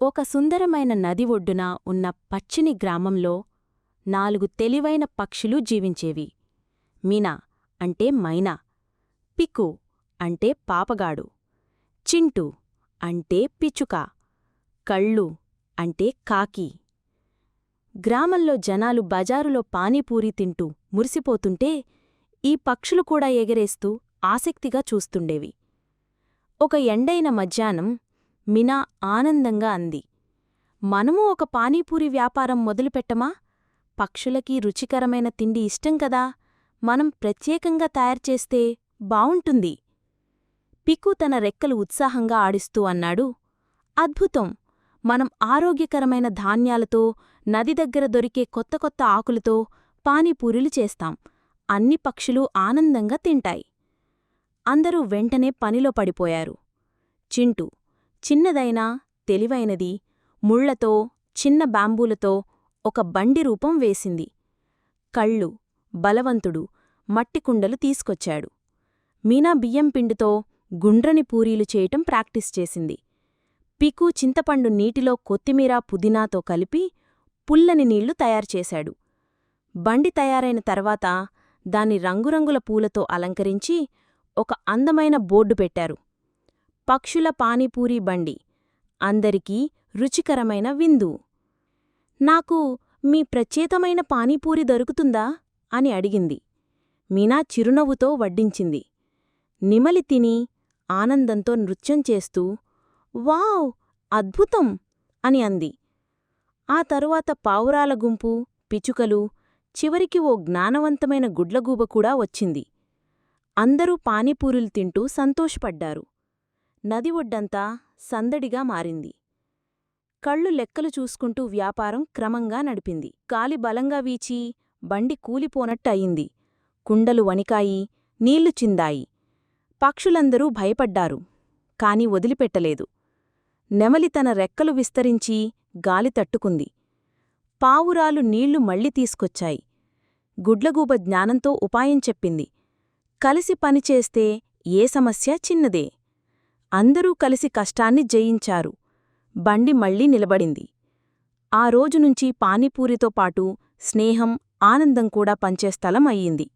ఒక సుందరమైన నది ఒడ్డున ఉన్న పచ్చిని గ్రామంలో 4 తెలివైన పక్షులు జీవించేవి. మీనా అంటే మైనా, పికు అంటే పాపగాడు, చింటూ అంటే పిచుక, కళ్ళు అంటే కాకి. గ్రామంలో జనాలు బజారులో పానీపూరీ తింటూ మురిసిపోతుంటే ఈ పక్షులు కూడా ఎగరేస్తూ ఆసక్తిగా చూస్తుండేవి. ఒక ఎండైన మధ్యాహ్నం మీనా ఆనందంగా అంది, మనమూ ఒక పానీపూరి వ్యాపారం మొదలుపెట్టమా? పక్షులకి రుచికరమైన తిండి ఇష్టం కదా, మనం ప్రత్యేకంగా తయారుచేస్తే బావుంటుంది. పికు తన రెక్కలు ఉత్సాహంగా ఆడిస్తూ అన్నాడు, అద్భుతం! మనం ఆరోగ్యకరమైన ధాన్యాలతో, నది దగ్గర దొరికే కొత్త కొత్త ఆకులతో పానీపూరీలు చేస్తాం. అన్ని పక్షులు ఆనందంగా తింటాయి. అందరూ వెంటనే పనిలో పడిపోయారు. చింటూ చిన్నదైనా తెలివైనది ముళ్లతో, చిన్న బాంబూలతో ఒక బండి రూపం వేసింది. కళ్ళు బలవంతుడు మట్టికుండలు తీసుకొచ్చాడు. మీనా బియ్యం పిండితో గుండ్రని పూరీలు చేయటం ప్రాక్టీస్ చేసింది. పికు చింతపండు నీటిలో కొత్తిమీర పుదీనాతో కలిపి పుల్లని నీళ్లు తయారుచేశాడు. బండి తయారైన తర్వాత దాన్ని రంగురంగుల పూలతో అలంకరించి ఒక అందమైన బోర్డు పెట్టారు. పక్షుల పానీపూరీ బండి, అందరికీ రుచికరమైన విందు. నాకు మీ ప్రత్యేకమైన పానీపూరి దొరుకుతుందా అని అడిగింది. మీనా చిరునవ్వుతో వడ్డించింది. నిమలి తిని ఆనందంతో నృత్యం చేస్తూ వావ్, అద్భుతం అని అంది. ఆ తరువాత పావురాల గుంపు, పిచుకలు, చివరికి ఓ జ్ఞానవంతమైన గుడ్లగూబ కూడా వచ్చింది. అందరూ పానీపూరీలు తింటూ సంతోషపడ్డారు. నది ఒడ్డంతా సందడిగా మారింది. కళ్ళు లెక్కలు చూసుకుంటూ వ్యాపారం క్రమంగా నడిపింది. గాలి బలంగా వీచి బండి కూలిపోనట్టయింది. కుండలు వణికాయి, నీళ్లు చిందాయి. పక్షులందరూ భయపడ్డారు, కాని వదిలిపెట్టలేదు. నెమలి తన రెక్కలు విస్తరించి గాలి తట్టుకుంది. పావురాలు నీళ్లు మళ్ళీ తీసుకొచ్చాయి. గుడ్లగూబ జ్ఞానంతో ఉపాయం చెప్పింది. కలిసి పనిచేస్తే ఏ సమస్య చిన్నదే. అందరూ కలిసి కష్టాన్ని జయించారు. బండి మళ్లీ నిలబడింది. ఆ రోజునుంచి పానీపూరితో పాటు స్నేహం, ఆనందం కూడా పంచే స్థలం అయ్యింది.